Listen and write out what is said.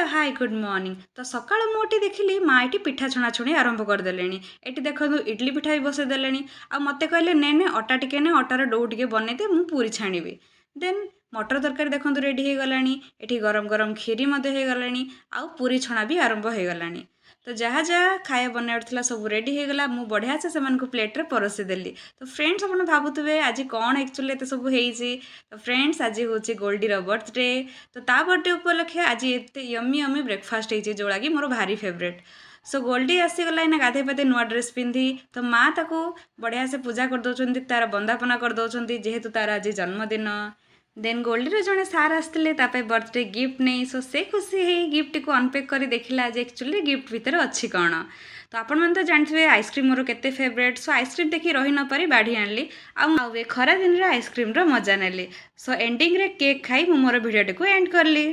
Hi good morning. तो सकाळ मोटी देखिली माँ ये पिठा छणाछुणी आरंभ करदे। ये देखो इडली पिठा भी बसईदे। आ मते कहले ने ने अटा टिके ने अटार डो टिके बनईदे मु पूरी छाणी। देन मटर तरकारी देखो रेडी हो गलानी। एठी गरम गरम खीरी मध्य हो गलानी। आ पूरी छणा भी आरंभ हो गलानी। तो जहाँ जहाँ खाया बनाला सब रेडी हो गला मु बढ़िया से प्लेट्रे परसी देली। तो फ्रेंड्स आप भावुवे आज कौन एक्चुअली एत सब होती। तो फ्रेंड्स आज हूँ गोल्डीर बर्थडे। तो ता बर्थडे उपलक्षे आज एत यमी यमी ब्रेकफास्ट होती जोड़ा कि मोर भारी फेवरेट। सो गोल्डी आसीगला ना गाधे पाधे नुआ ड्रेस पिंधि। तो माँ ताको बढ़िया से पूजा कर दौरान तार बंदापना कर दौरान जेहेतु तार आज जन्मदिन। देन गोल्डीर जड़े सार आसते बर्थडे गिफ्ट नहीं। सो से खुशी है गिफ्ट को अनपेक कर देखला आज एक्चुअली गिफ्ट भितर अच्छी कौन। तो आपण मैंने तो जानते हैं आइसक्रीम मोर केते फेवरेट। सो आइसक्रीम देखी रही न पारी बाढ़ी आनली आउ खरा दिन रे आइसक्रीम रो मजा नेली। सो एंडिंग रे केक खाई मु मोर वीडियो को एंड करली।